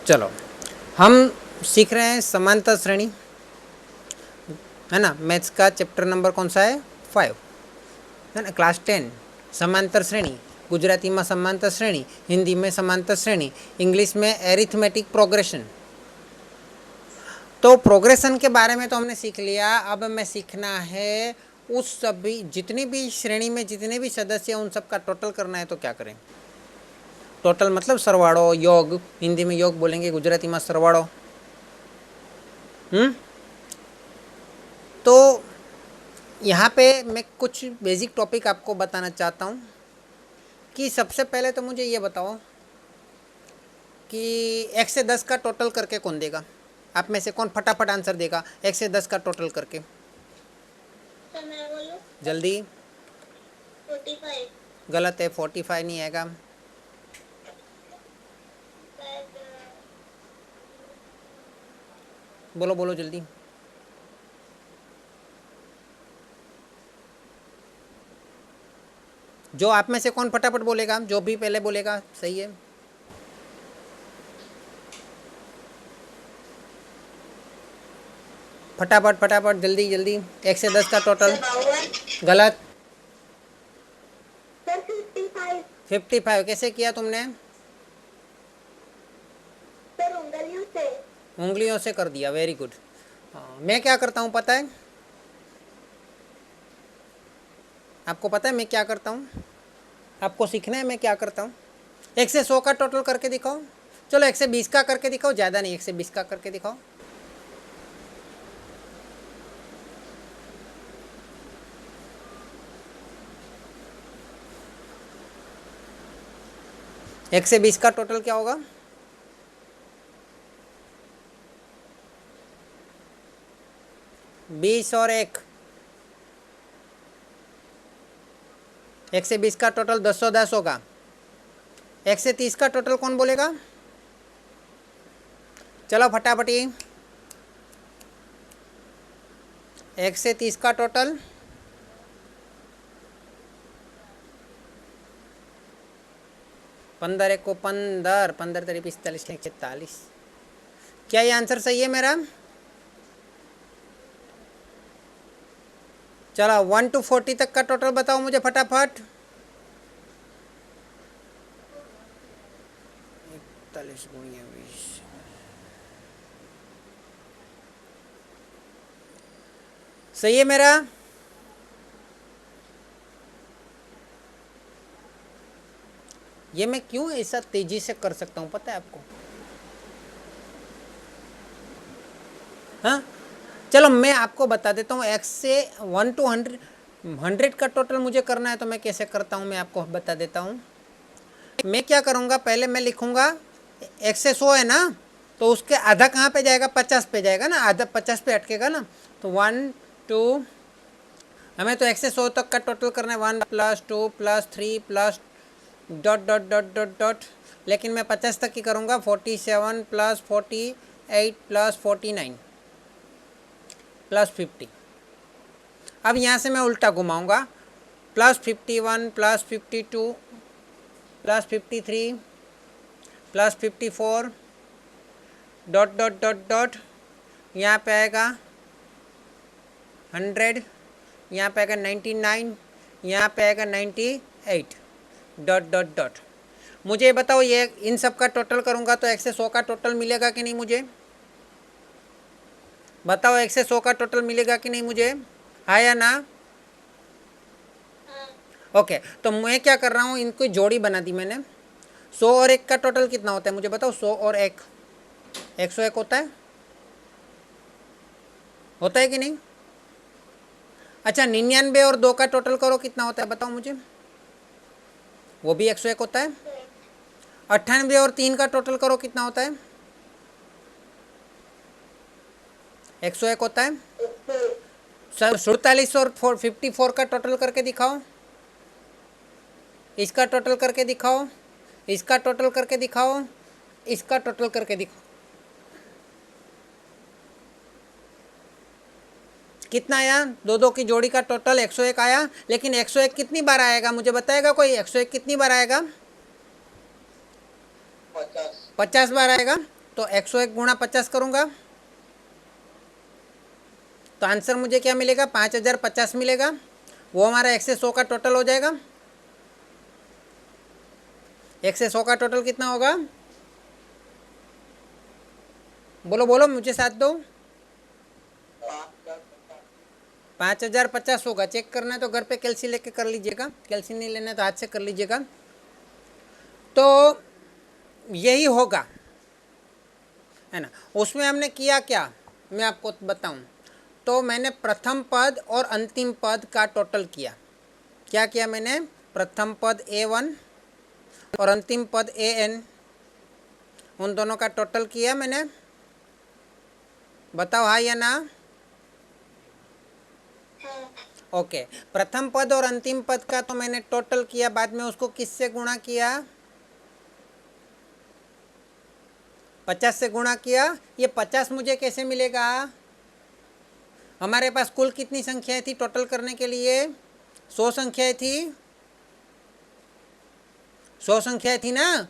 चलो हम सीख रहे हैं समांतर श्रेणी, है ना। मैथ्स का चैप्टर नंबर कौन सा है? 5, है ना। क्लास 10 समांतर श्रेणी, गुजराती में समांतर श्रेणी, हिंदी में समांतर श्रेणी, इंग्लिश में एरिथमेटिक प्रोग्रेशन। तो प्रोग्रेशन के बारे में तो हमने सीख लिया। अब हमें सीखना है उस सभी जितनी भी श्रेणी में जितने भी सदस्य हैं उन सब का टोटल करना है। तो क्या करें? टोटल मतलब सरवाड़ो, योग, हिंदी में योग बोलेंगे, गुजराती में सरवाड़ो। तो यहाँ पे मैं कुछ बेसिक टॉपिक आपको बताना चाहता हूँ कि सबसे पहले तो मुझे ये बताओ कि 1 से 10 का टोटल करके कौन देगा? आप में से कौन फटाफट आंसर देगा 1 से 10 का टोटल करके? मैं बोलूं? जल्दी। 45। गलत है, 45 नहीं आएगा। बोलो बोलो जल्दी। जो आप में से कौन फटाफट बोलेगा, जो भी पहले बोलेगा सही है। फटाफट फटाफट जल्दी जल्दी। 1 से 10 का टोटल। गलत। 55। 55 कैसे किया तुमने? सर उंगलियों से। उंगलियों से कर दिया, वेरी गुड। मैं क्या करता हूँ पता है? आपको पता है मैं क्या करता हूँ? आपको सीखना है मैं क्या करता हूँ? 1 से 100 का टोटल करके दिखाओ। चलो 1 से 20 का करके दिखाओ, ज़्यादा नहीं, 1 से 20 का करके दिखाओ। एक से 20 का टोटल क्या होगा? 20 और 1, 1 से 20 का टोटल 210 होगा। 1 से 30 का टोटल कौन बोलेगा? चलो फटाफटी। 1 से 30 का टोटल 15, 1 को 15, 15 तेरी 45, 140। क्या ये आंसर सही है मेरा? चलो 1 to 40 तक का टोटल बताओ मुझे फटाफट। 41 गुणिया 20। सही है मेरा? ये मैं क्यों ऐसा तेजी से कर सकता हूँ पता है आपको? हाँ, चलो मैं आपको बता देता हूँ। 1 से 1 to 100 का टोटल मुझे करना है तो मैं कैसे करता हूँ मैं आपको बता देता हूँ। मैं क्या करूँगा, पहले मैं लिखूँगा 1 से 100 है ना, तो उसके आधा कहाँ पे जाएगा? 50 पे जाएगा ना, आधा 50 पे अटकेगा ना। तो 1 2, हमें तो 1 से 100 तक का टोटल करना है। 1 + 2 + 3 plus dot dot dot dot dot, लेकिन मैं 50 तक की करूँगा। 47 + 48 + 49 + 50। अब यहाँ से मैं उल्टा घुमाऊँगा, +51 + 52 + 53 + 54 डॉट डॉट डॉट डॉट, यहाँ पे आएगा 100, यहाँ पे आएगा 99, यहाँ पे आएगा 98 डॉट डॉट डॉट। मुझे बताओ ये इन सब का टोटल करूँगा तो 1 से 100 का टोटल मिलेगा कि नहीं मुझे? बताओ 1 से 100 का टोटल मिलेगा कि नहीं मुझे? हाँ या ना? ओके, तो मैं क्या कर रहा हूँ, इनको जोड़ी बना दी मैंने। 100 और 1 का टोटल कितना होता है मुझे बताओ? 100 और 1, 101 होता है। होता है कि नहीं? अच्छा, 99 और 2 का टोटल करो कितना होता है बताओ मुझे? वो भी 101 होता है। 98 और 3 का टोटल करो कितना होता है? 101 होता है। 47 और 54 का टोटल करके दिखाओ। इसका टोटल करके दिखाओ, इसका टोटल करके दिखाओ, इसका टोटल करके दिखाओ। कितना आया? दो दो की जोड़ी का टोटल 101 आया। लेकिन 101 कितनी बार आएगा मुझे बताएगा कोई? 101 कितनी बार आएगा? 50 बार आएगा। तो 101 गुणा 50 करूँगा तो आंसर मुझे क्या मिलेगा, 5050 मिलेगा। वो हमारा 1 से 100 का टोटल हो जाएगा। 1 से 100 का टोटल कितना होगा, बोलो बोलो, मुझे साथ दो। 5050 होगा। चेक करना है तो घर पे कैलसी लेके कर लीजिएगा, कैलसी नहीं लेना है तो हाथ से कर लीजिएगा। तो यही होगा, है ना। उसमें हमने किया क्या, मैं आपको बताऊं। तो मैंने प्रथम पद और अंतिम पद का टोटल किया। क्या किया मैंने, प्रथम पद A1 और अंतिम पद AN, उन दोनों का टोटल किया मैंने। बताओ हाँ या ना। हाँ। ओके, प्रथम पद और अंतिम पद का तो मैंने टोटल किया, बाद में उसको किससे गुणा किया, 50 से गुणा किया। ये 50 मुझे कैसे मिलेगा, हमारे पास कुल कितनी संख्याएं थी टोटल करने के लिए, 100 संख्याएं थी, 100 संख्याएं थी ना।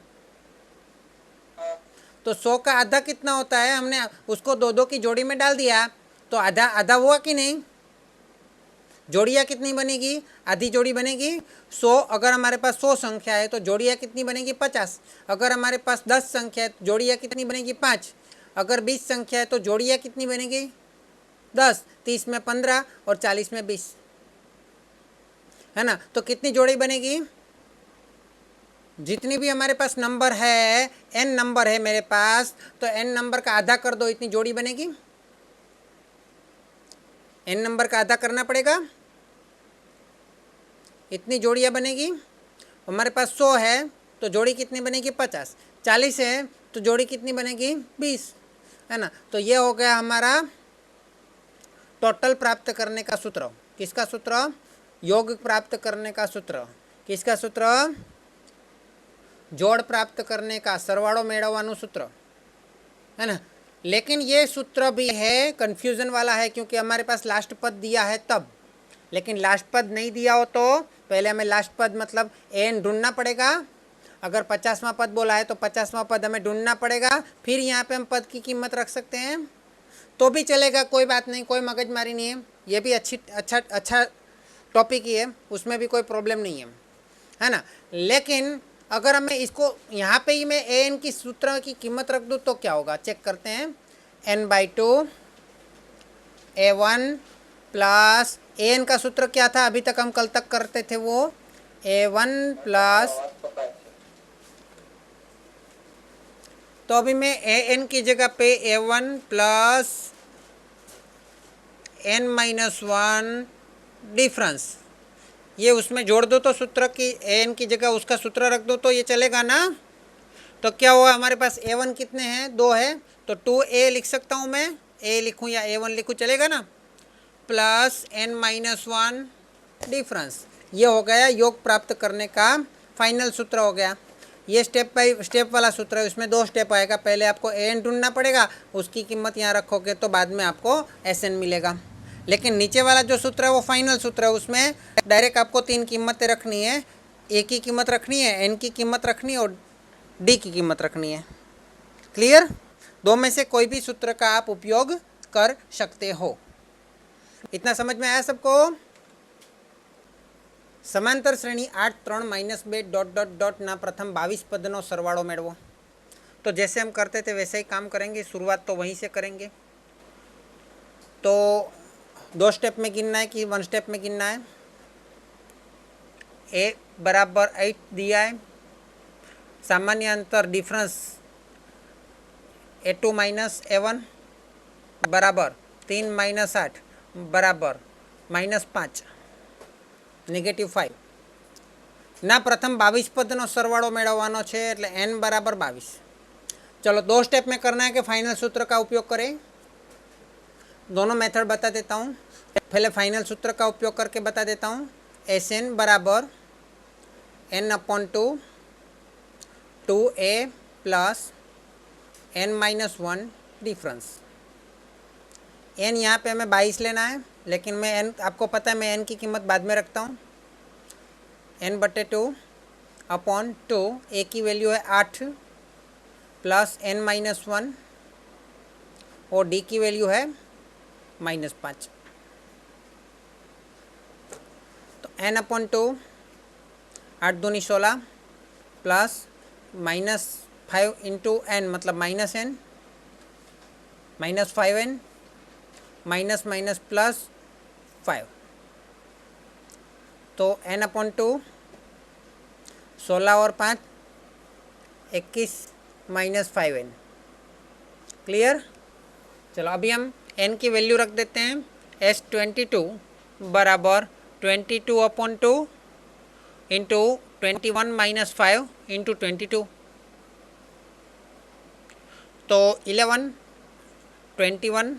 तो 100 का आधा कितना होता है, हमने उसको दो दो की जोड़ी में डाल दिया तो आधा आधा हुआ कि नहीं। जोड़ियाँ कितनी बनेगी, आधी जोड़ी बनेगी 100। अगर हमारे पास 100 संख्या है तो जोड़ियाँ कितनी बनेगी 50। अगर हमारे पास 10 संख्या है तो जोड़ियाँ कितनी बनेगी 5। अगर 20 संख्या है तो जोड़ियाँ कितनी बनेगी 10, 30 में 15 और 40 में 20, है ना। तो कितनी जोड़ी बनेगी, जितनी भी हमारे पास नंबर है, n नंबर है मेरे पास, तो n नंबर का आधा कर दो, इतनी जोड़ी बनेगी। n नंबर का आधा करना पड़ेगा, इतनी जोड़ियाँ बनेगी। हमारे पास 100 है तो जोड़ी कितनी बनेगी 50, 40 है तो जोड़ी कितनी बनेगी 20, है ना। तो ये हो गया हमारा टोटल प्राप्त करने का सूत्र। किसका सूत्र, योग प्राप्त करने का सूत्र। किसका सूत्र, जोड़ प्राप्त करने का, सरवाड़ो मेळवવાનું सूत्र, है ना। लेकिन ये सूत्र भी है कन्फ्यूज़न वाला है, क्योंकि हमारे पास लास्ट पद दिया है तब। लेकिन लास्ट पद नहीं दिया हो तो पहले हमें लास्ट पद मतलब एन ढूंढना पड़ेगा। अगर 50वां पद बोला है तो 50वां पद हमें ढूंढना पड़ेगा, फिर यहाँ पे हम पद की कीमत रख सकते हैं तो भी चलेगा, कोई बात नहीं, कोई मगजमारी नहीं है। ये भी अच्छा टॉपिक ही है, उसमें भी कोई प्रॉब्लम नहीं है ना। लेकिन अगर हमें इसको यहाँ पे ही मैं एन की सूत्र की कीमत रख दूँ तो क्या होगा, चेक करते हैं। n/2 A1 प्लस एन का सूत्र क्या था, अभी तक हम कल तक करते थे वो A1 प्लस, तो अभी मैं एन की जगह पे A1 प्लस n-1 डिफरेंस, ये उसमें जोड़ दो तो सूत्र की एन की जगह उसका सूत्र रख दो तो ये चलेगा ना। तो क्या हुआ, हमारे पास A1 कितने हैं, 2 है, तो 2A लिख सकता हूँ मैं, A लिखूँ या A1 लिखूँ, चलेगा ना। प्लस n-1 डिफरेंस, ये हो गया योग प्राप्त करने का फाइनल सूत्र हो गया। ये स्टेप बाई स्टेप वाला सूत्र है, इसमें 2 स्टेप आएगा। पहले आपको एन ढूंढना पड़ेगा, उसकी कीमत यहाँ रखोगे तो बाद में आपको एसएन मिलेगा। लेकिन नीचे वाला जो सूत्र है वो फाइनल सूत्र है, उसमें डायरेक्ट आपको 3 कीमतें रखनी है, ए की कीमत रखनी है, एन की कीमत रखनी है और डी की कीमत रखनी है। क्लियर, 2 में से कोई भी सूत्र का आप उपयोग कर सकते हो। इतना समझ में आया सबको। समांतर श्रेणी 8 3 -2 डॉट डॉट डॉट ना प्रथम 22 पदनो सरवाड़ो मेळवो। तो जैसे हम करते थे वैसे ही काम करेंगे, शुरुआत तो वहीं से करेंगे। तो 2 स्टेप में गिनना है कि 1 स्टेप में गिनना है। ए बराबर 8 दिया है, सामान्य अंतर डिफरेंस A2 माइनस A1 बराबर 3 - 8 बराबर -5 -5 ना प्रथम 22 पदनो सरवाड़ो मेळवવાનો છે એટલે n बराबर 22। चलो 2 स्टेप में करना है कि फाइनल सूत्र का उपयोग करें। दोनों मेथड बता देता हूँ, पहले फाइनल सूत्र का उपयोग करके बता देता हूँ। Sn बराबर n/2 2a plus n-1 difference. n यहाँ पे हमें 22 लेना है, लेकिन मैं n, आपको पता है मैं n की कीमत बाद में रखता हूँ। n/2 अपॉन 2, a की वैल्यू है 8 प्लस n माइनस वन और d की वैल्यू है -5। तो n अपॉन टू 8 दूनी 16 प्लस -5 इंटू n मतलब -n -5n minus minus plus 5। तो n अपॉन टू 16 और 5 21 -5n। क्लियर। चलो अभी हम n की वैल्यू रख देते हैं S22 बराबर 22 अपॉन 2 इंटू 21 -5 इंटू 22। तो 11 21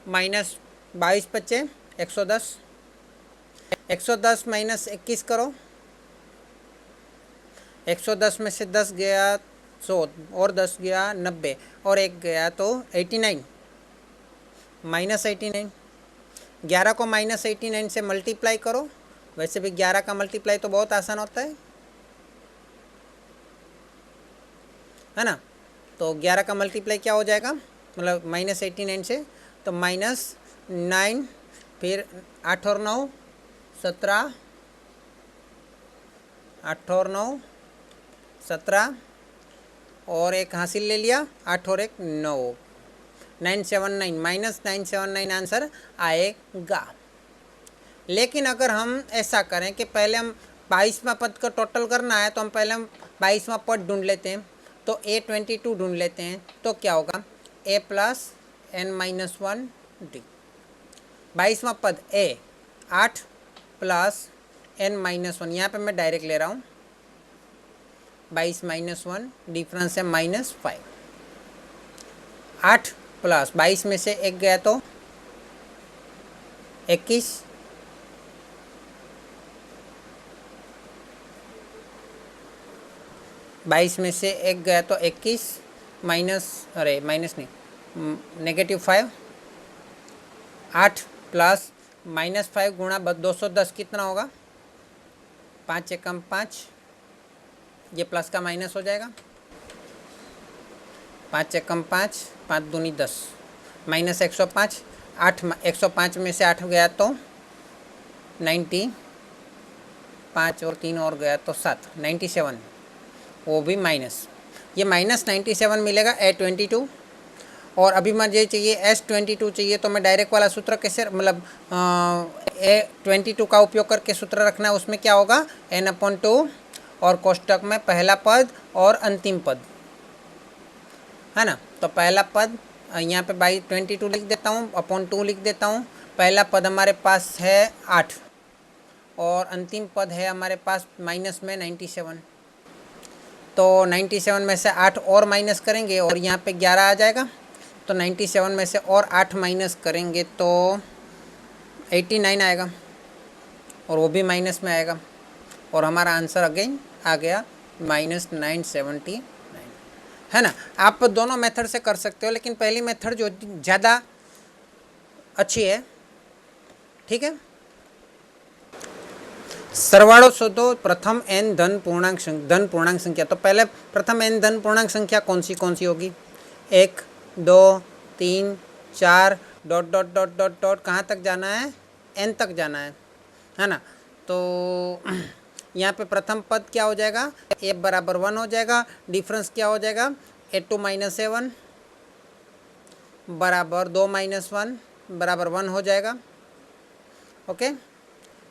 माइनस 22 बचे 110। 110 माइनस 21 करो, 110 में से 10 गया 100 और 10 गया 90 और 1 गया तो 89 -89। 11 को -89 से मल्टीप्लाई करो। वैसे भी 11 का मल्टीप्लाई तो बहुत आसान होता है ना। तो 11 का मल्टीप्लाई क्या हो जाएगा, मतलब -89 से, तो -9 फिर 8 और 9 17, 8 और 9 17 और एक हासिल ले लिया, 8 और 1 9, 979 -979 आंसर आएगा। लेकिन अगर हम ऐसा करें कि पहले हम 22वां पद का टोटल करना है तो हम पहले हम 22वां पद ढूंढ लेते हैं। तो A22 ढूंढ लेते हैं। तो क्या होगा, A प्लस n-1 d। 22वां पद A 8 प्लस n-1, यहाँ पे मैं डायरेक्ट ले रहा हूँ 22 -1 डिफरेंस है -5। 8 प्लस 22 में से 1 गया तो 21, 22 में से 1 गया तो 21 माइनस, अरे माइनस नहीं, -5। 8 प्लस -5 गुणा 210 कितना होगा, 5 एकम 5, ये प्लस का माइनस हो जाएगा, 5 एकम 5, 5 दूनी 10, माइनस 105। 8 105 में से 8 गया तो 90, 5 और 3 और गया तो 7, 97, वो भी माइनस। ये -97 मिलेगा A22। और अभी मुझे चाहिए S22 चाहिए, तो मैं डायरेक्ट वाला सूत्र कैसे, मतलब A22 का उपयोग करके सूत्र रखना है। उसमें क्या होगा, n/2 और कोष्टक में पहला पद और अंतिम पद, है ना। तो पहला पद यहाँ पे 22 लिख देता हूँ, अपॉन 2 लिख देता हूँ। पहला पद हमारे पास है 8 और अंतिम पद है हमारे पास माइनस में 97। तो 97 में से 8 और माइनस करेंगे और यहाँ पे 11 आ जाएगा। तो 97 में से और 8 माइनस करेंगे तो 89 आएगा और वो भी माइनस में आएगा और हमारा आंसर अगेन आ गया -979, है ना। आप दोनों मेथड से कर सकते हो, लेकिन पहली मेथड जो ज़्यादा अच्छी है, ठीक है। सरवाड़ो शोधो प्रथम n धन पूर्णांक संख्या। तो पहले प्रथम n धन पूर्णांक संख्या कौन सी होगी, 1 2 3 4 dot dot dot dot dot कहाँ तक जाना है, n तक जाना है ना। तो यहाँ पे प्रथम पद क्या हो जाएगा, a बराबर 1 हो जाएगा। डिफरेंस क्या हो जाएगा, A2 - A1 बराबर 2 - 1 बराबर 1 हो जाएगा। ओके,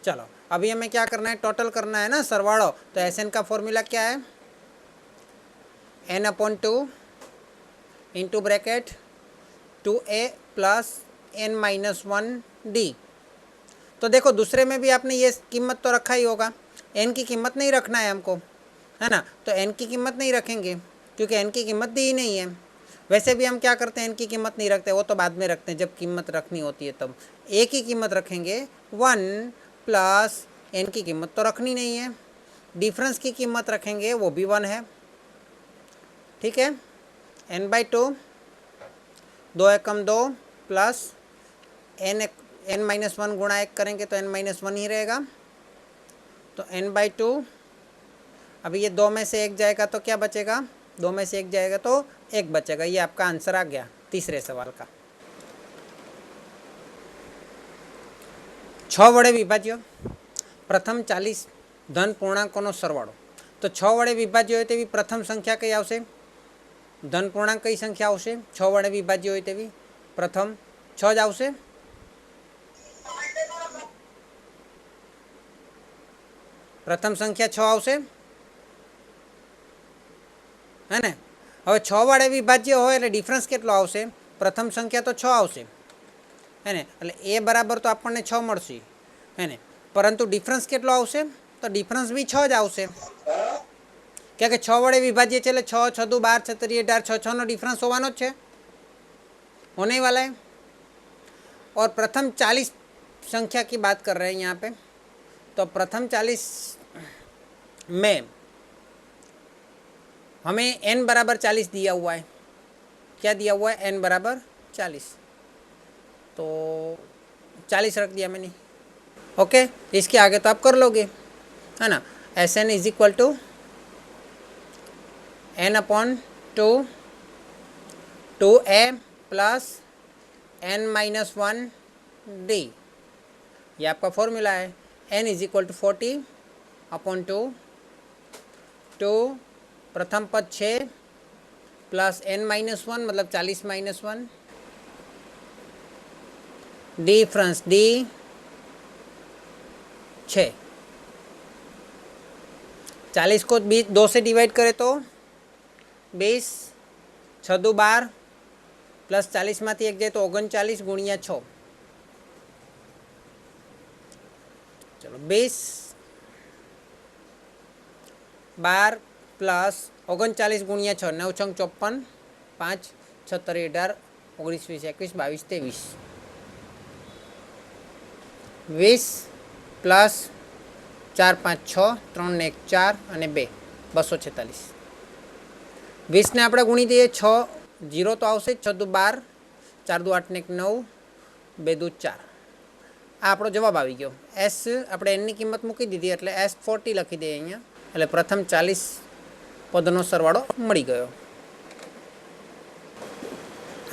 चलो अभी हमें क्या करना है, टोटल करना है ना, सरवाड़ो। तो Sn का फॉर्मूला क्या है, n/2 into bracket 2a plus n-1 d। तो देखो दूसरे में भी आपने ये कीमत तो रखा ही होगा, n की कीमत नहीं रखना है हमको, है ना। तो n की कीमत नहीं रखेंगे क्योंकि n की कीमत दी ही नहीं है। वैसे भी हम क्या करते हैं, n की कीमत नहीं रखते, वो तो बाद में रखते हैं जब कीमत रखनी होती है तब। a की कीमत रखेंगे 1 प्लस n की कीमत तो रखनी नहीं है, डिफरेंस की कीमत रखेंगे वो भी 1 है, ठीक है। n/2 2 एकम 2 प्लस n-1 गुणा 1 करेंगे तो n-1 ही रहेगा। तो n/2, अभी ये 2 में से 1 जाएगा तो क्या बचेगा, दो में से एक जाएगा तो एक बचेगा। ये आपका आंसर आ गया तीसरे सवाल का। 6 वडे विभाज्य प्रथम 40 धन पूर्णांकोનો સરવાળો। तो 6 વડે વિભાજ્ય હોય તેવી પ્રથમ સંખ્યા કઈ આવશે? ધન પૂર્ણાંક કઈ સંખ્યા આવશે? 6 વડે વિભાજ્ય હોય તેવી પ્રથમ 6 જ આવશે। પ્રથમ સંખ્યા 6 આવશે, હે ને? હવે 6 વડે વિભાજ્ય હોય એટલે ડિફરન્સ કેટલો આવશે? પ્રથમ સંખ્યા તો 6 આવશે, હે ને? એટલે એ બરાબર તો આપણને 6 મળશે, હે ને? પરંતુ ડિફરન્સ કેટલો આવશે? તો ડિફરન્સ બી 6 જ આવશે, क्या कि 6 वड़े विभाज्य चले 6 6 2 12 6 3 18 6 6 नो डिफरेंस होवानो ज छे, होने ही वाला है। और प्रथम 40 संख्या की बात कर रहे हैं यहाँ पे। तो प्रथम 40 में हमें n बराबर 40 दिया हुआ है। क्या दिया हुआ है? n बराबर 40, तो 40 रख दिया मैंने। ओके, इसके आगे तो आप कर लोगे, है ना। Sn is equal to n/2 2a plus n-1 d, ये आपका फॉर्मूला है। n इज इक्वल टू 40/2 2 प्रथम पद 6 प्लस n-1 मतलब 40-1 डिफरेंस d 6। 40 को 2 से डिवाइड करें तो 20 6 2 12 प्लस 40 में एक जाए तो 39 गुणिया 6, चलो 20 12 प्लस 39 गुणिया 6 9 6 54 5 76 18 19 20 21 22 23 20 प्लस 4 5 6 3 ने 1 4 અને 2 246। 20 ने આપણે ગુણી દઈએ 6 0 તો આવશે 6 2 12 4 2 8 ને 1 9 2 2 4, આ આપણો જવાબ આવી ગયો। એસ આપણે એની કિંમત મૂકી દીધી એટલે એસ 40 લખી દઈએ અહીંયા, એટલે પ્રથમ 40 પદનો સરવાળો મળી ગયો।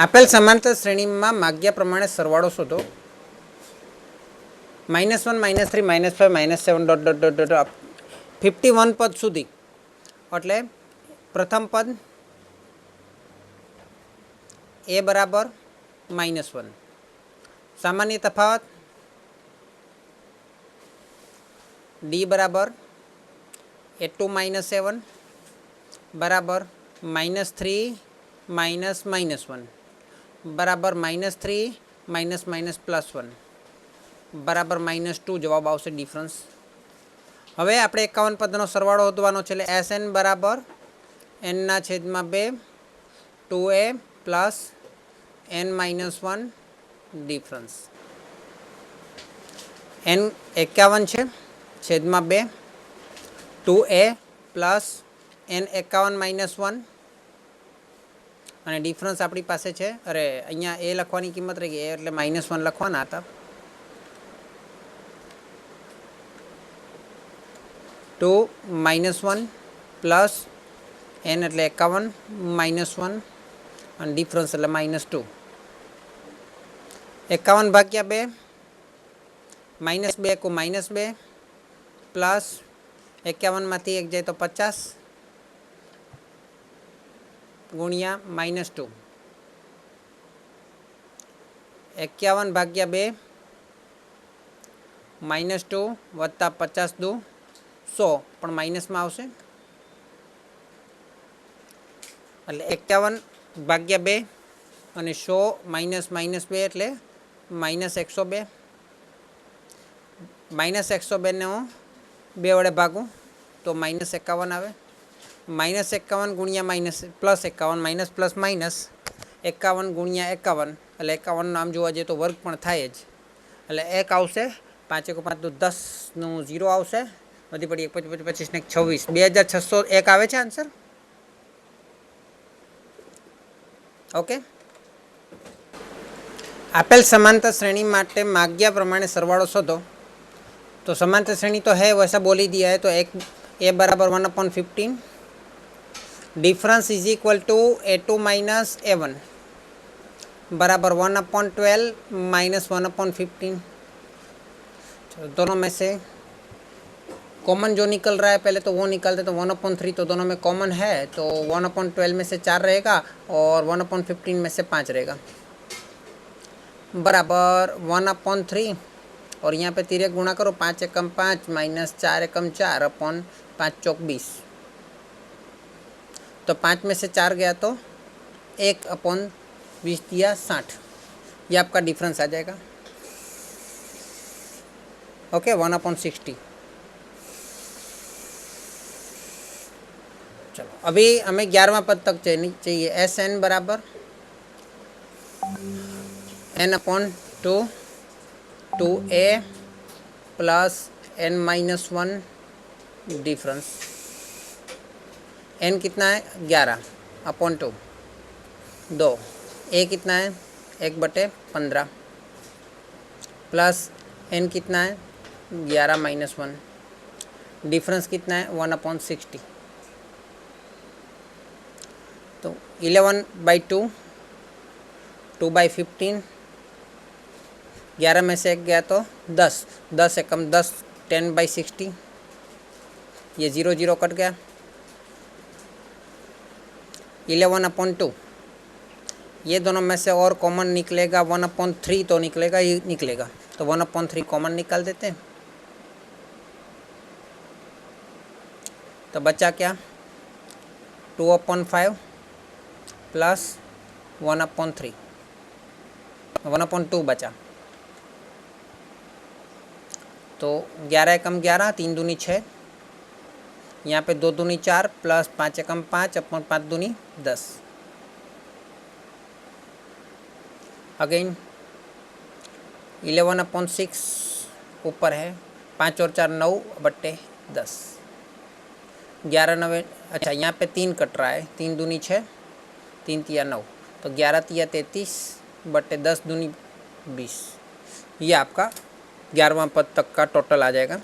આપેલ સમાંતર શ્રેણીમાં માગ્યા પ્રમાણે સરવાળો શોધો। -1 -3 -5 -7 डॉट डॉट डॉट डॉट 51 पद सुधी, એટલે પ્રથમ પદ a बराबर -1, सामान्य तफावत d बराबर a2 -7 बराबर -3 -1 बराबर -3 -+1 बराबर -2 जवाब आवशे डिफरन्स। हवे आपणे 51 पदनो सरवाळो शोधवानो छे, એટલે Sn बराबर n/2 2a plus n-1 difference. n 51 छे छेदमां 2 2a प्लस n-51 અને ડિફરન્સ આપણી પાસે છે। અરે અહીંયા a લખવાની કિંમત રહી ગઈ, એટલે -1 લખવાના હતા। 2 -1 प्लस n એટલે 51 -1 અને ડિફરન્સ એટલે -2। 51 ભાગ્યા 2 -2 को -2 प्लस 51 मांथी 1 जाए तो 50 गुणिया -2। 51 भाग्या 2 -2 वत्ता 50 दू 100 पण माइनस में आवशे, એટલે 51 ભાગ્યા 2 અને 100 -2 એટલે -102। -102 ने હું 2 વડે ભાગું તો -51 આવે। -51 गुणिया +51 प्लस माइनस 51 गुणिया 51 એટલે 51 आम जोवा जईए तो वर्ग पण थाय ज, એટલે 1 आवशे। 5 × 5 = 10 નું 0 आवशे, वधी पड़ी 1 25 25 ने 26 2601 आवे छे आंसर। ओके, आपेल समांतर श्रेणी माटे माग्या प्रमाणे सरवाळो शोधो। तो समांतर श्रेणी तो है वैसा बोली दिया है, तो एक a बराबर 1/15 difference is equal to A2 minus A1 बराबर 1/12 माइनस 1/15। दोनों में से कॉमन जो निकल रहा है पहले तो वो निकालते, तो 1/3 तो दोनों में कॉमन है, तो 1/12 में से 4 रहेगा और 1/15 में से 5 रहेगा बराबर 1/3। और यहाँ पे तिरक गुणा करो, 5 एकम 5 माइनस 4 एकम 4 अपॉन 5 चौक 20। तो 5 में से 4 गया तो 1/20 दिया 60। ये आपका डिफरेंस आ जाएगा। ओके 1/60। चलो अभी हमें 11वां पद तक चाहिए। एस एन बराबर n/2 2a plus n-1 difference. n कितना है 11/2 2 a कितना है 1/15 प्लस n कितना है 11-1 डिफरेंस कितना है 1/60। तो 11/2 2/15 11 में से 1 गया तो 10 10 एकम 10 10/60। ये 0 0 कट गया। 11/2 ये दोनों में से और कॉमन निकलेगा 1/3 तो निकलेगा ही निकलेगा, तो 1/3 कॉमन निकाल देते हैं। तो बचा क्या 2/5 प्लस 1/3 1/2 बचा। तो 11 एकम 11 3 दूनी 6, यहाँ पे 2 दूनी 4 प्लस 5 एकम 5 अपन 5 दूनी 10। अगेन 11/6 ऊपर है, 5 और 4 9/10 11 9 अच्छा यहाँ पे 3 कट रहा है, 3 दूनी 6 3 तिया 9, तो 11 तिया 33/10 दूनी 20। ये आपका 11वां पद तक का टोटल आ जाएगा।